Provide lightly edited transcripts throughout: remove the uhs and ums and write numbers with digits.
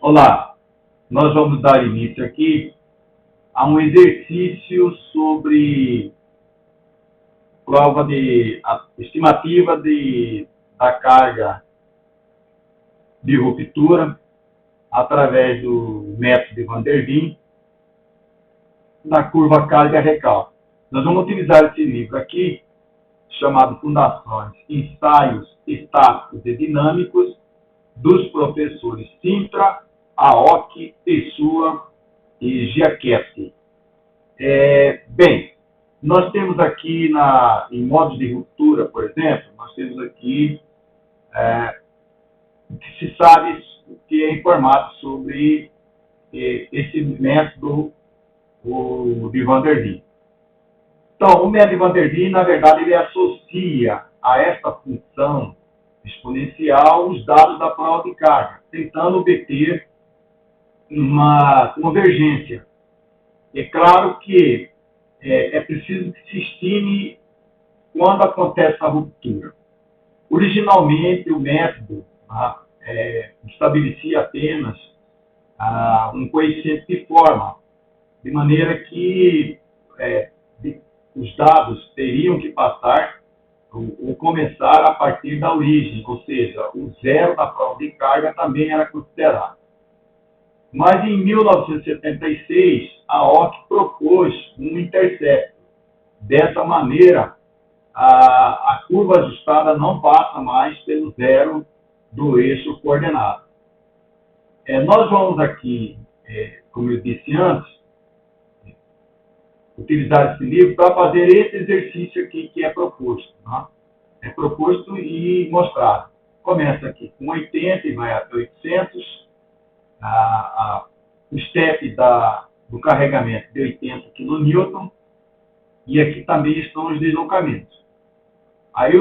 Olá, nós vamos dar início aqui a um exercício sobre prova de estimativa da carga de ruptura através do método de Van der Waals na curva carga-recalque. Nós vamos utilizar esse livro aqui, chamado Fundações, Ensaios Estáticos e Dinâmicos, dos professores Sintra, Aoki, Pessoa e Giachetti. Bem, nós temos aqui em modos de ruptura, por exemplo, nós temos aqui o que se sabe, o que é informado sobre esse método de Van der Waals. Então, o método de Van der Waals, na verdade, ele associa a esta função exponencial os dados da prova de carga, tentando obter uma convergência. É claro que é preciso que se estime quando acontece a ruptura. Originalmente, o método estabelecia apenas um coeficiente de forma, de maneira que os dados teriam que passar ou começar a partir da origem, ou seja, o zero da prova de carga também era considerado. Mas em 1976, a OC propôs um intercepto. Dessa maneira, a curva ajustada não passa mais pelo zero do eixo coordenado. Nós vamos aqui, como eu disse antes, utilizar esse livro para fazer esse exercício aqui que é proposto. Tá? É proposto e mostrado. Começa aqui com 80 e vai até 800. O step do carregamento de 80 kN, e aqui também estão os deslocamentos. Aí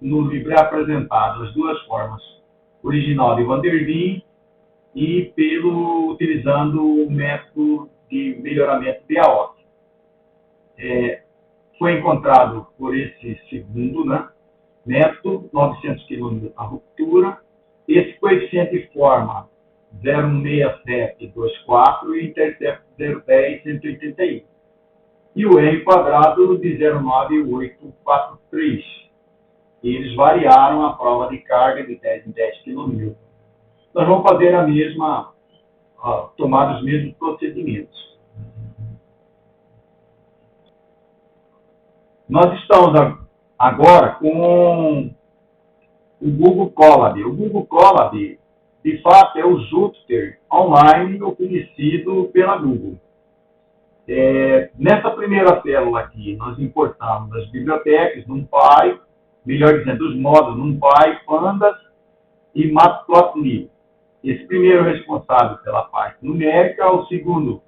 no livro é apresentado as duas formas, original de Van der Waals e utilizando o método de melhoramento de AOC. Foi encontrado por esse segundo método, 900 kN a ruptura, esse coeficiente forma 0,16724 e intercepto 0,10,181. E o R quadrado de 0,9843. Eles variaram a prova de carga de 10 em 10 kN. Nós vamos fazer tomar os mesmos procedimentos. Nós estamos agora com o Google Colab. O Google Colab, de fato, é o Jupyter online oferecido pela Google. Nessa primeira célula aqui, nós importamos as bibliotecas NumPy, melhor dizendo, os módulos NumPy, Pandas e Matplotlib. Esse primeiro é responsável pela parte numérica, o segundo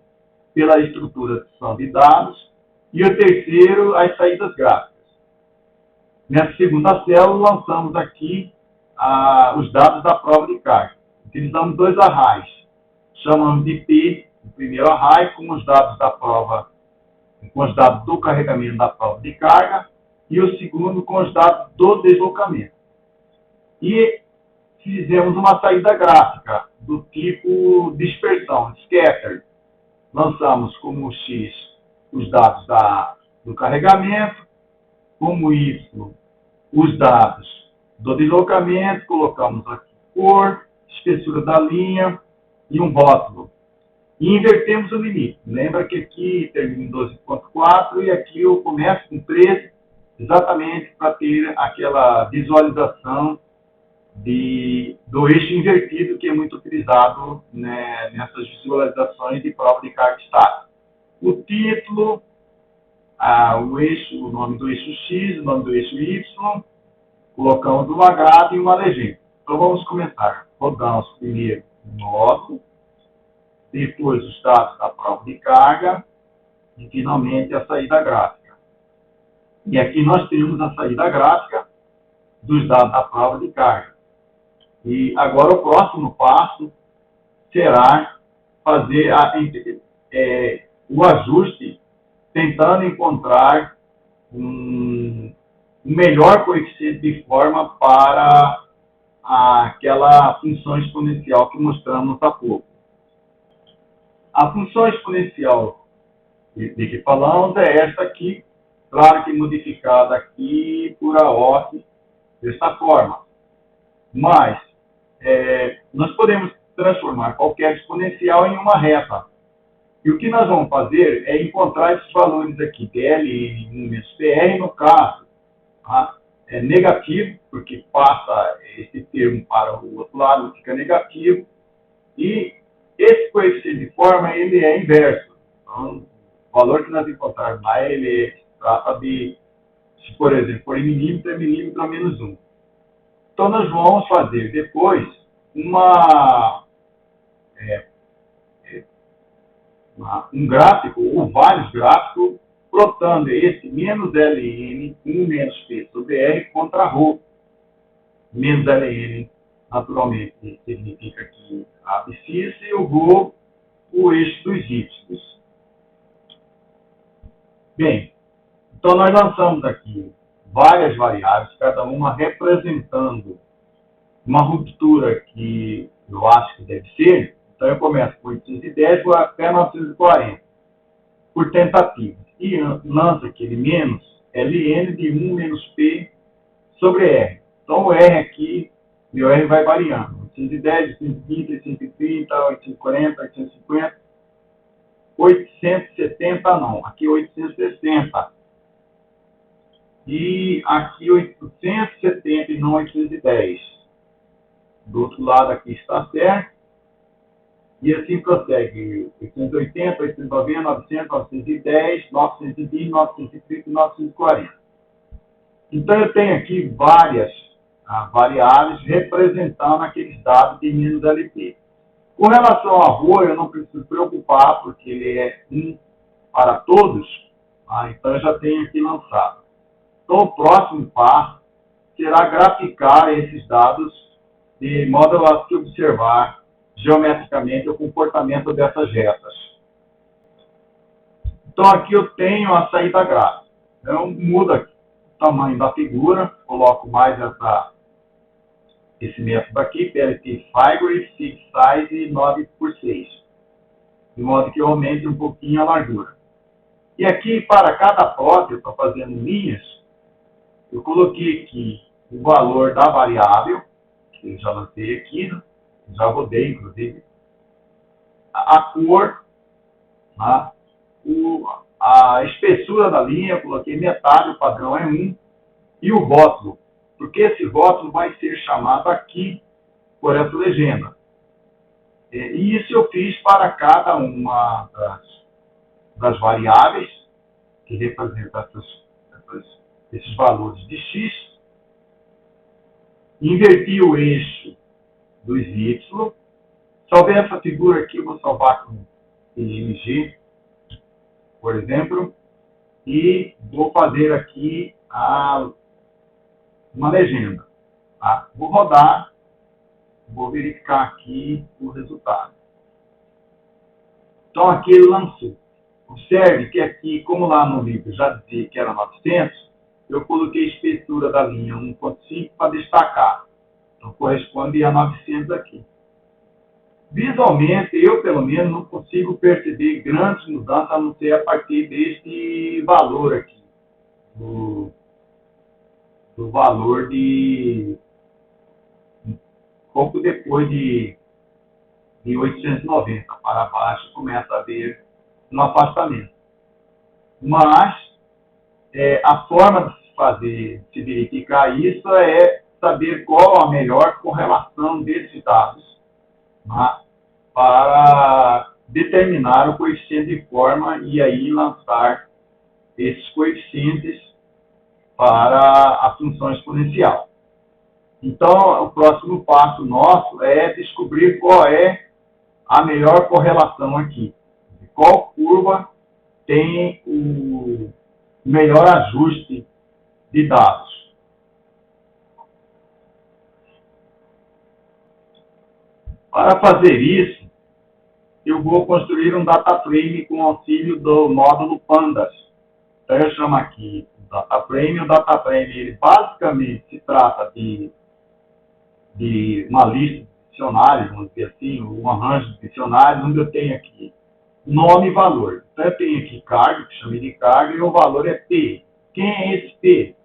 pela estruturação de dados e o terceiro as saídas gráficas. Nessa segunda célula, lançamos aqui os dados da prova de carga. Utilizamos dois arrays. Chamamos de P, o primeiro array, com os dados da prova, com os dados do carregamento da prova de carga, e o segundo com os dados do deslocamento. E fizemos uma saída gráfica do tipo dispersão, scatter. Lançamos como X os dados do carregamento, como Y os dados do deslocamento, colocamos aqui cor, espessura da linha e um rótulo. E invertemos o limite. Lembra que aqui termina em 12,4 e aqui eu começo com 13, exatamente para ter aquela visualização do eixo invertido que é muito utilizado nessas visualizações de prova de carga estática. O título, o nome do eixo X, o nome do eixo Y, colocamos uma grade e uma legenda. Então vamos começar. Rodamos primeiro o módulo, depois os dados da prova de carga e finalmente a saída gráfica. E aqui nós temos a saída gráfica dos dados da prova de carga. E agora o próximo passo será fazer o ajuste, tentando encontrar um melhor coeficiente de forma para aquela função exponencial que mostramos há pouco. A função exponencial de que falamos é esta aqui, claro que modificada aqui por AOC desta forma. Mas nós podemos transformar qualquer exponencial em uma reta. E o que nós vamos fazer é encontrar esses valores aqui, PLN 1 menos PR, no caso, é negativo, porque passa esse termo para o outro lado, fica negativo, e esse coeficiente de forma, ele é inverso. Então, o valor que nós encontrarmos lá, ele trata de, se por exemplo for em milímetro, é milímetro a menos 1. Então, nós vamos fazer depois um gráfico, ou vários gráficos, plotando esse menos Ln, 1 menos P sobre R contra ρ. Menos Ln, naturalmente, significa que a abscissa e o ρ, o eixo dos y. Bem, então nós lançamos aqui várias variáveis, cada uma representando uma ruptura que eu acho que deve ser. Então eu começo com 810 até 940, por tentativa. E lança aquele menos Ln de 1 menos P sobre R. Então o R aqui, meu R vai variando. 810, 820, 830, 840, 850, 870 não, aqui 860. E aqui 870 e não 810. Do outro lado aqui está certo. E assim prossegue. 880, 890, 900, 910, 920, 930 e 940. Então eu tenho aqui várias variáveis representando aqueles dados de menos LP. Com relação ao rho, eu não preciso preocupar, porque ele é um para todos. Então eu já tenho aqui lançado. Então o próximo passo será graficar esses dados de modo a se observar geometricamente o comportamento dessas retas. Então aqui eu tenho a saída gráfica. Eu mudo aqui o tamanho da figura, coloco mais esse método aqui, PLT Figure, Fix Size 9x6, de modo que eu aumente um pouquinho a largura. E aqui, para cada plot, eu estou fazendo linhas, eu coloquei aqui o valor da variável, que eu já lancei aqui, né? Já rodei, inclusive, a cor, a espessura da linha, eu coloquei metade, o padrão é 1, e o rótulo, porque esse rótulo vai ser chamado aqui por essa legenda. E isso eu fiz para cada uma das variáveis que representam esses valores de x. Inverti o eixo dos y. Salvei essa figura aqui, vou salvar com PNG, por exemplo, e vou fazer aqui uma legenda. Vou rodar, vou verificar aqui o resultado. Então aqui ele lançou. Observe que aqui, como lá no livro já dizia que era 900, eu coloquei a espessura da linha 1.5 para destacar. Então corresponde a 900 aqui. Visualmente, eu pelo menos não consigo perceber grandes mudanças, a não ser a partir deste valor aqui. Do valor de um pouco depois de 890 para baixo, começa a haver um afastamento. Mas a forma de se verificar isso é saber qual a melhor correlação desses dados para determinar o coeficiente de forma e aí lançar esses coeficientes para a função exponencial. Então, o próximo passo nosso é descobrir qual é a melhor correlação aqui. Qual curva tem o melhor ajuste de dados. Para fazer isso, eu vou construir um data frame com auxílio do módulo Pandas. Então eu chamo aqui o data frame. O data frame ele basicamente se trata de de uma lista de dicionários, vamos dizer assim, um arranjo de dicionários, onde eu tenho aqui nome e valor. Então, eu tenho aqui carga, que chama de carga, e o valor é P. Quem é esse P?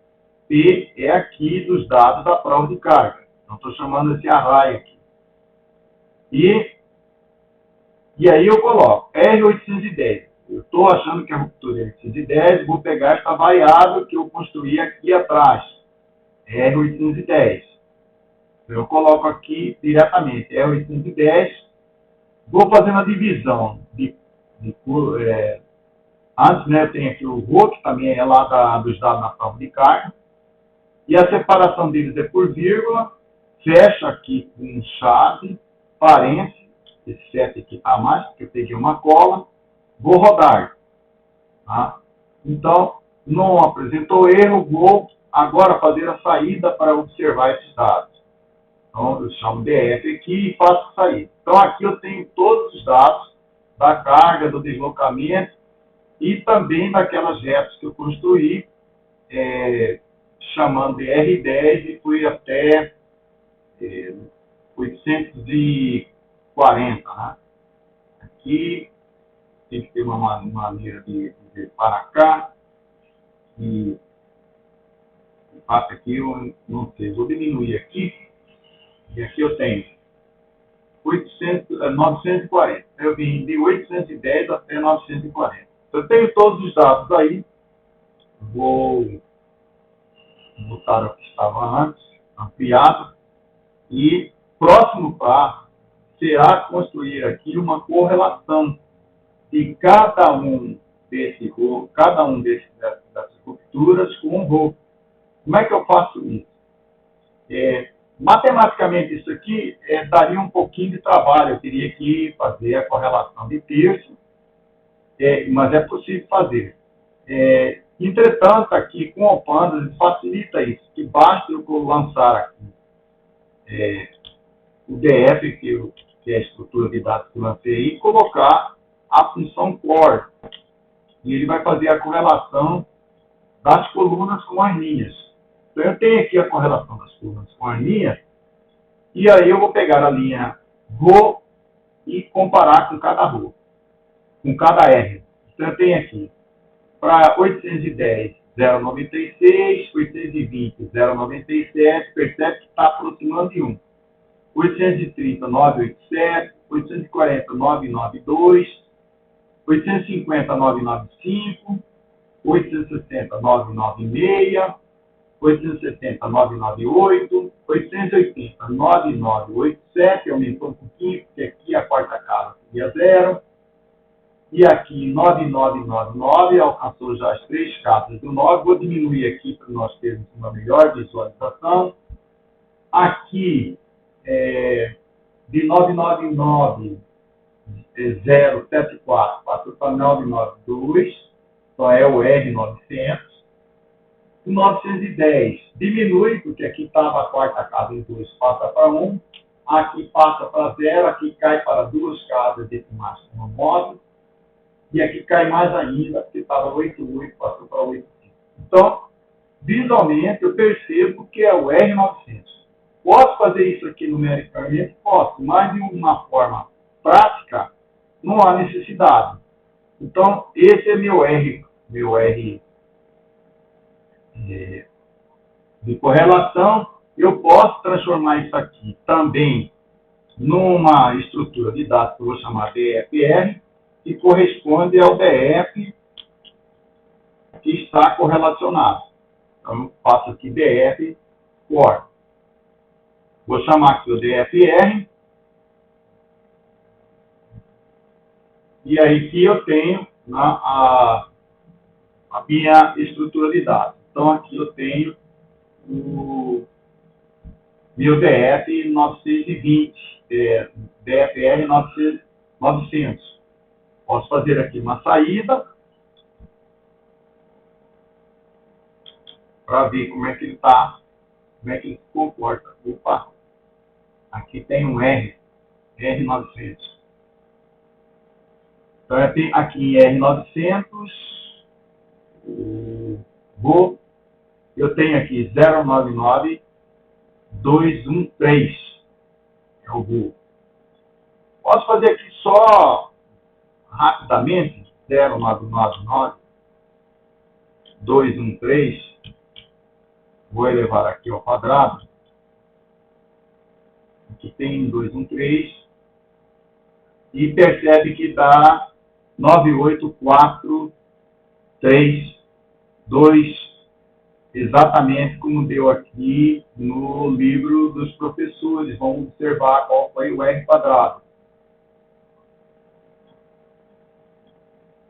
P é aqui dos dados da prova de carga. Então, estou chamando esse array aqui. E aí eu coloco R810. Eu estou achando que a ruptura é 810, vou pegar esta variável que eu construí aqui atrás, R810. Eu coloco aqui diretamente R810, vou fazer uma divisão antes, né, eu tenho aqui o RO, que também é lá dos dados na prova de carga, e a separação deles é por vírgula, fecha aqui com chave, parênteses, esse 7 aqui está a mais, porque eu peguei uma cola, vou rodar. Tá? Então, não apresentou erro, vou agora fazer a saída para observar esses dados. Então, eu chamo DF aqui e faço saída. Então, aqui eu tenho todos os dados da carga, do deslocamento e também daquelas retas que eu construí, chamando de R10 e fui até 840. Né? Aqui tem que ter uma maneira de ver para cá. E fato aqui eu não sei. Vou diminuir aqui. E aqui eu tenho 940. Eu vim de 810 até 940. Eu tenho todos os dados aí. Vou botar o que estava antes, ampliado. E próximo passo será construir aqui uma correlação de cada um dessas rupturas com um RO. Como é que eu faço isso? Matematicamente, isso aqui daria um pouquinho de trabalho. Eu teria que fazer a correlação de terço, mas é possível fazer. Entretanto, aqui com o Pandas facilita isso, que basta eu lançar aqui o DF, que é a estrutura de dados que eu lancei, e colocar a função core. E ele vai fazer a correlação das colunas com as linhas. Então, eu tenho aqui a correlação das colunas com as linhas, e aí eu vou pegar a linha RO e comparar com cada RO, com cada R. Então, eu tenho aqui, para 810, 0,96, 820, 0,97, percebe que está aproximando de 1. 830, 987, 840, 992, 850, 995, 860, 996, 870, 998, 880, 9987, aumentou um pouquinho, porque aqui a quarta casa seria 0. E aqui 9999, alcançou já as 3 casas do 9. Vou diminuir aqui para nós termos uma melhor visualização. Aqui, de 999, 074, passou para 992, só é o R900. O 910 diminui, porque aqui estava a quarta casa em 2, passa para 1. Aqui passa para 0, aqui cai para 2 casas decimais com 9. E aqui cai mais ainda, porque estava 88, passou para 85. Então, visualmente, eu percebo que é o R900. Posso fazer isso aqui numericamente? Posso, mas de uma forma prática, não há necessidade. Então, esse é meu R de correlação. Eu posso transformar isso aqui também numa estrutura de dados que eu vou chamar DFR, que corresponde ao DF que está correlacionado. Então, eu faço aqui DF core. Vou chamar aqui o DFR. E aí que eu tenho a minha estrutura de dados. Então, aqui eu tenho o meu DF 920, DFR 900. Posso fazer aqui uma saída para ver como é que ele está, como é que ele se comporta. Opa, aqui tem um R900. Então, eu tenho aqui em R900, eu tenho aqui 099, 213. É o RU. Posso fazer aqui só rapidamente, 0999, 213, vou elevar aqui ao quadrado, aqui tem 213, e percebe que dá 98432, exatamente como deu aqui no livro dos professores. Vamos observar qual foi o R quadrado.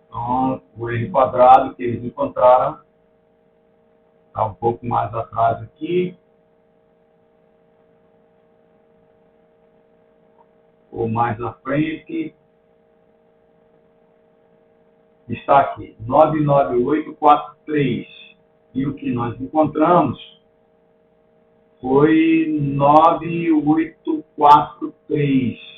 Então, o R quadrado que eles encontraram está um pouco mais atrás aqui, ou mais à frente, está aqui, 99843. E o que nós encontramos foi 9843.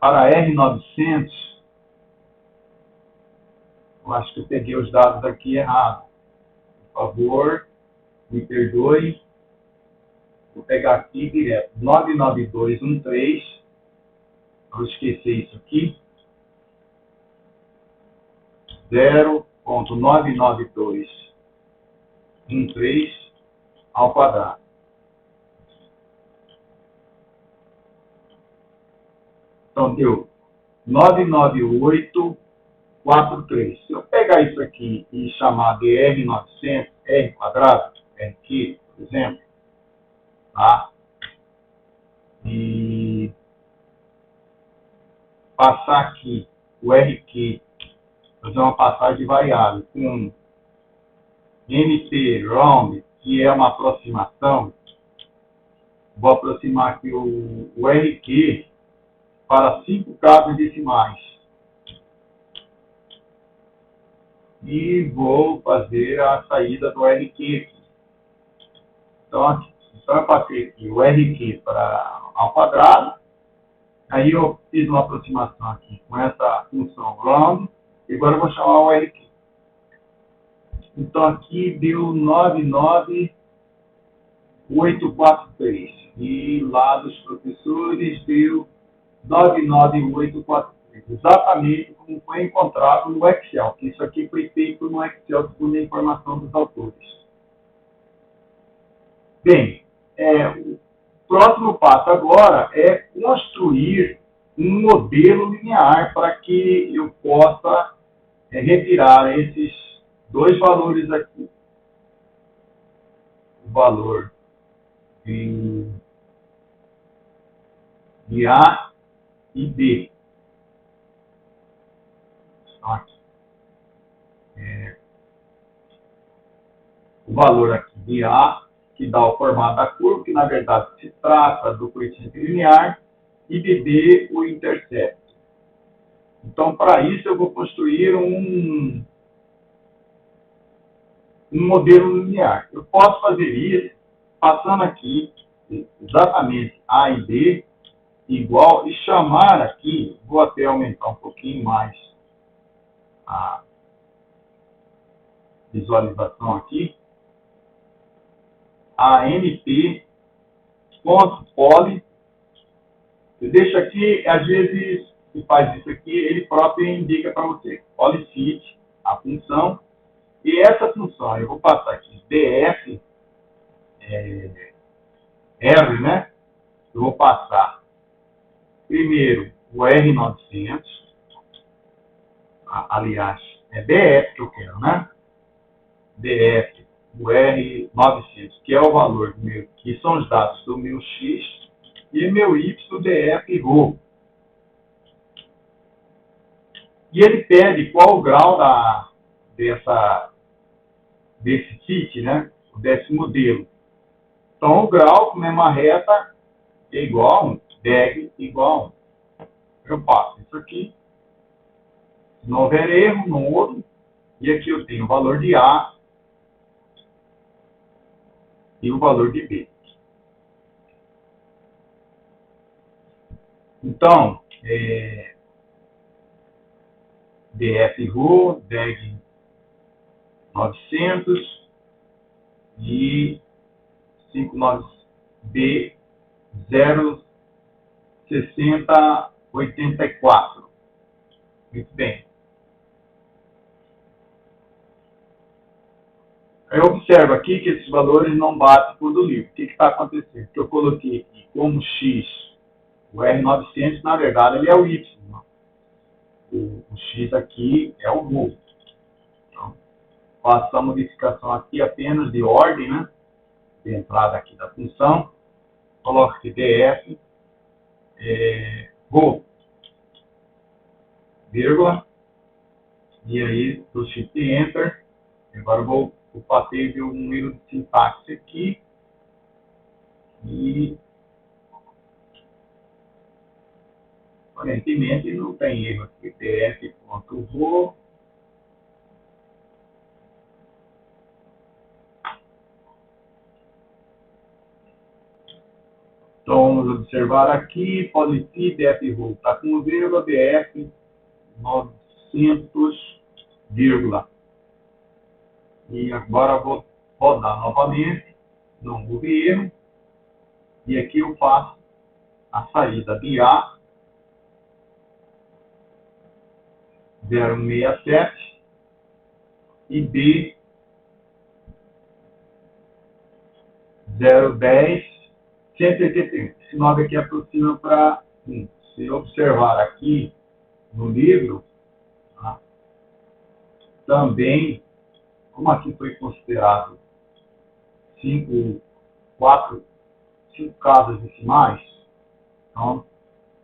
Para R900, eu acho que eu peguei os dados aqui errados. Por favor, me perdoe. Vou pegar aqui direto. 99213. Vou esquecer isso aqui. 0,99213 ao quadrado. Então, deu 99843. Se eu pegar isso aqui e chamar de R900, R quadrado, RQ, por exemplo, tá? E passar aqui o RQ, fazer uma passagem variável com NT round, que é uma aproximação, vou aproximar aqui o RQ para 5 casas decimais. E vou fazer a saída do RQ aqui. Então eu passei aqui o RQ ao quadrado. Aí eu fiz uma aproximação aqui com essa função round. E agora eu vou chamar o RQ. Então aqui deu 99843. E lá dos professores deu 99843. Exatamente como foi encontrado no Excel. Isso aqui foi feito no Excel segundo a informação dos autores. Bem, o próximo passo agora é construir um modelo linear para que eu possa retirar esses dois valores aqui. O valor de A e B. Então, aqui. O valor aqui de A, que dá o formato da curva, que na verdade se trata do coeficiente linear, e de B, o intercepto. Então, para isso, eu vou construir um modelo linear. Eu posso fazer isso passando aqui exatamente A e B igual e chamar aqui, vou até aumentar um pouquinho mais a visualização aqui, a NP.poly. Eu deixo aqui, às vezes, se faz isso aqui, ele próprio indica para você, polycite, a função, e essa função, eu vou passar aqui, df, R, né? Eu vou passar primeiro o R900, aliás, é DF que eu quero, né? DF, o R900, que é o valor do meu, que são os dados do meu X, e meu Y, DF, ρ. E ele pede qual o grau desse fit, né? Desse modelo. Então, o grau, como é uma reta, é igual a 1, DEG igual a 1. Eu passo isso aqui, se não houver erro, não houve, e aqui eu tenho o valor de A e o valor de B. Então, DF RU, DEG 900, e 59B 06084. Muito bem. Eu observo aqui que esses valores não batem com o do livro. O que está acontecendo? Que eu coloquei aqui como X, o R900, na verdade, ele é o Y. Né? O X aqui é o voo. Então, faço a modificação aqui apenas de ordem, né? De entrada aqui da função. Coloco aqui DF, voo, vírgula, e aí do Shift Enter. Agora eu passei de um erro de sintaxe aqui e aparentemente não tem erro aqui. df.vo. Então vamos observar aqui, policy df.vo está com vírgula, df 900, vírgula. E agora vou rodar novamente, não houve erro. E aqui eu faço a saída de A 067 e B 010 181. Esse 9 aqui aproxima para 1. Se eu observar aqui no livro, tá, também, como aqui foi considerado 5 casas decimais, então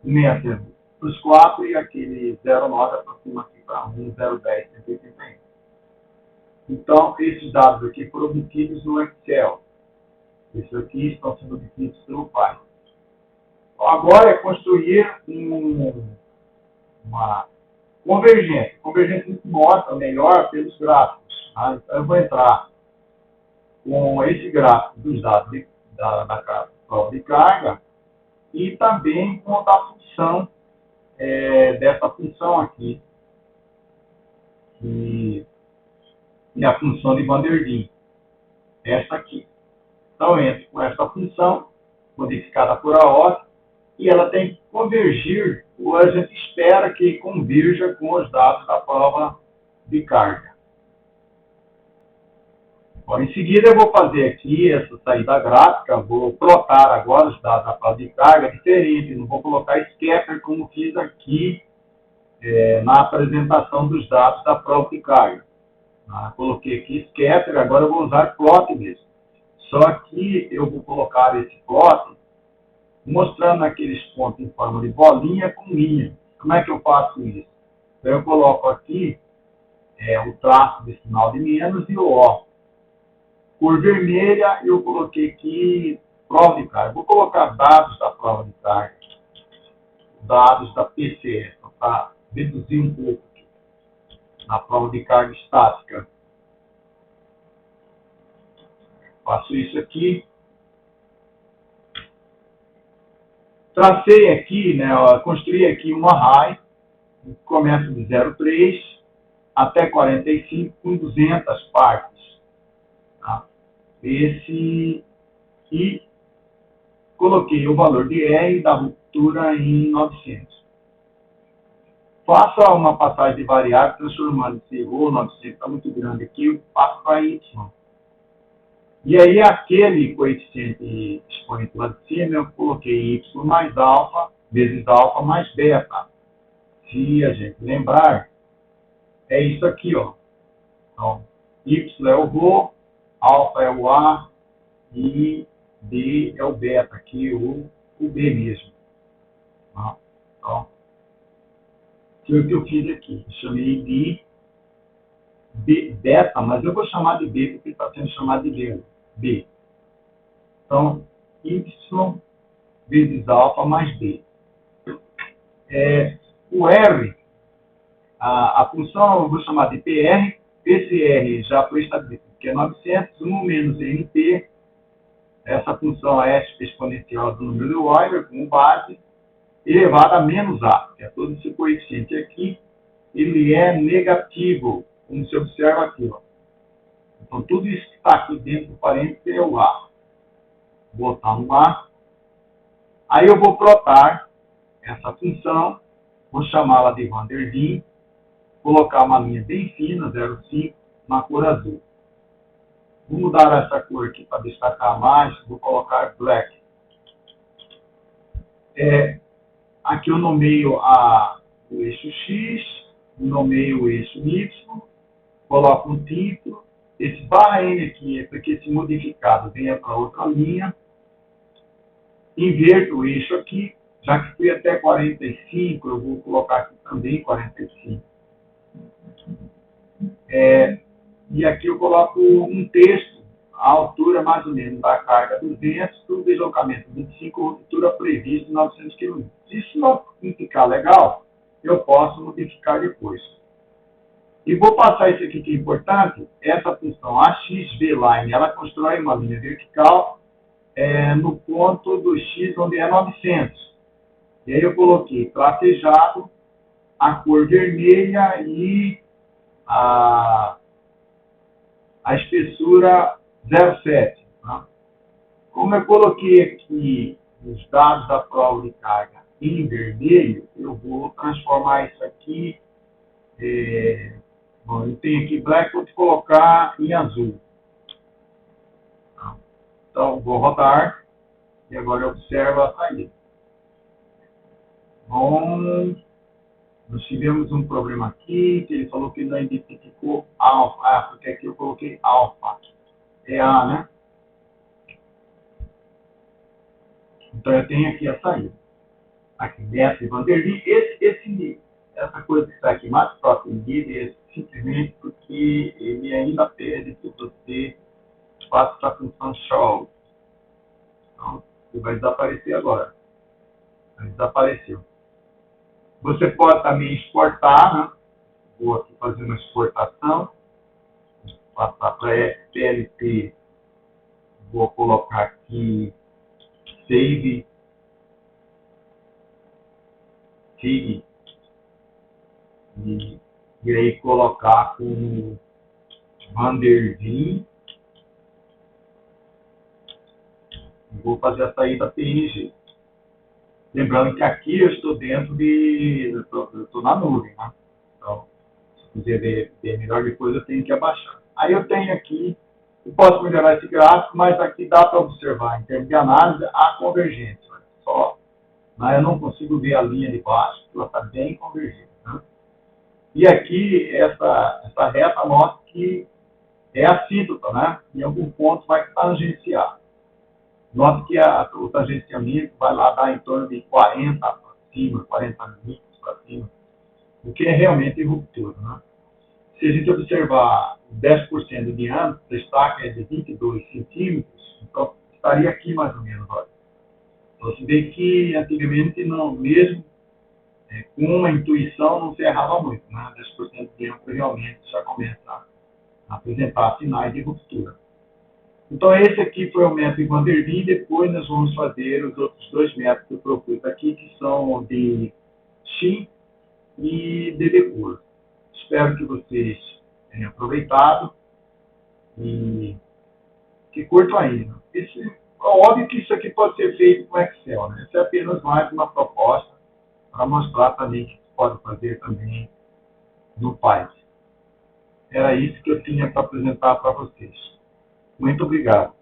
167 para os 4 e aquele 09 aproxima aqui para 1, 010, 181. Então, esses dados aqui foram obtidos no Excel. Esses aqui estão sendo obtidos pelo Python. Então, agora é construir uma convergência. Convergência se mostra melhor pelos gráficos. Tá? Então, eu vou entrar com esse gráfico dos dados da prova de carga e também com a função, dessa função aqui, que é a função de Van der Waals, esta aqui. Então, eu entro com essa função, modificada por AOS, e ela tem que convergir, ou a gente espera que convirja com os dados da prova de carga. Bom, em seguida, eu vou fazer aqui essa saída gráfica, vou plotar agora os dados da prova de carga diferente, não vou colocar scatter como fiz aqui na apresentação dos dados da prova de carga. Coloquei aqui scatter, agora eu vou usar plot mesmo. Só que eu vou colocar esse plot mostrando aqueles pontos em forma de bolinha com linha. Como é que eu faço isso? Então eu coloco aqui o traço de sinal de menos e o O. Cor vermelha, eu coloquei aqui prova de carga. Vou colocar dados da prova de carga, dados da PCE, para reduzir um pouco aqui, na prova de carga estática. Faço isso aqui. Tracei aqui, né, construí aqui uma array, que começa de 0,3 até 45 com 200 partes. Tá? E coloquei o valor de R da ruptura em 900. Faça uma passagem de variável, transformando esse rho 900, está muito grande aqui, eu passo para Y. E aí, aquele coeficiente expoente lá de cima, eu coloquei y mais alfa, vezes alfa mais beta. Se a gente lembrar, é isso aqui, ó. Então, y é o rho, alfa é o A e B é o beta, aqui o B mesmo. Tá? Então, foi o que eu fiz aqui. Eu chamei de beta, mas eu vou chamar de B porque está sendo chamado de B. Então, y vezes alfa mais b. O R, a função eu vou chamar de PR. Esse R já foi estabelecido, que é 900, 1 menos NP. Essa função é exponencial do número de Euler, como base, elevado a menos A, que é todo esse coeficiente aqui. Ele é negativo, como se observa aqui, ó. Então, tudo isso que está aqui dentro do parênteses é o A. Vou botar no A. Aí eu vou plotar essa função, vou chamá-la de van der Waals, colocar uma linha bem fina, 0,5, na cor azul. Vou mudar essa cor aqui para destacar mais, vou colocar black. Aqui eu nomeio o eixo X, nomeio o eixo Y, coloco um título. Esse barra N aqui é porque esse modificado venha para outra linha. Inverto o eixo aqui, já que fui até 45, eu vou colocar aqui também 45. E aqui eu coloco um texto, a altura mais ou menos da carga 200, para o deslocamento 25, altura prevista de 900 km. Se isso não ficar legal, eu posso modificar depois. E vou passar isso aqui que é importante, essa função AXVLine, ela constrói uma linha vertical no ponto do X, onde é 900. E aí eu coloquei tracejado, a cor vermelha e a espessura 0,7. Tá? Como eu coloquei aqui os dados da prova de carga em vermelho, eu vou transformar isso aqui. Bom, eu tenho aqui black, vou colocar em azul. Então, vou rodar e agora eu observo a saída. Bom, nós tivemos um problema aqui, que ele falou que não identificou alfa. Porque aqui eu coloquei alfa. É A, né? Então eu tenho aqui a saída. Aqui, Mestre van der Waals. Essa coisa que está aqui mais próximo dele é simplesmente porque ele ainda pede que você faça a função show. Então, ele vai desaparecer agora. Ele desapareceu. Você pode também exportar, né? Vou aqui fazer uma exportação. Passar para PLT. Vou colocar aqui save. E aí colocar com van der Waals. Vou fazer a saída PNG. Lembrando que aqui eu estou dentro eu estou na nuvem, né? Então, se quiser ver melhor depois, eu tenho que abaixar. Aí eu tenho aqui, eu posso melhorar esse gráfico, mas aqui dá para observar, em termos de análise, a convergência. Só, mas eu não consigo ver a linha de baixo, porque ela está bem convergente. Né? E aqui, essa reta mostra que é assíntota, né? Em algum ponto vai tangenciar. Note que o tangenciamento vai lá dar em torno de 40 para cima, 40 micros para cima, o que é realmente ruptura. Né? Se a gente observar 10% do diâmetro, o destaque é de 22 centímetros, então estaria aqui mais ou menos. Olha. Então se vê que antigamente, não, mesmo com uma intuição, não se errava muito. Né? 10% do diâmetro realmente já começa a apresentar sinais de ruptura. Então, esse aqui foi o método van der Waals. Depois nós vamos fazer os outros dois métodos que eu propus aqui, que são de Xi e de Decor. Espero que vocês tenham aproveitado e que curtam aí. Né? Óbvio que isso aqui pode ser feito com Excel. Né? Isso é apenas mais uma proposta para mostrar também que pode fazer também no Python. Era isso que eu tinha para apresentar para vocês. Muito obrigado.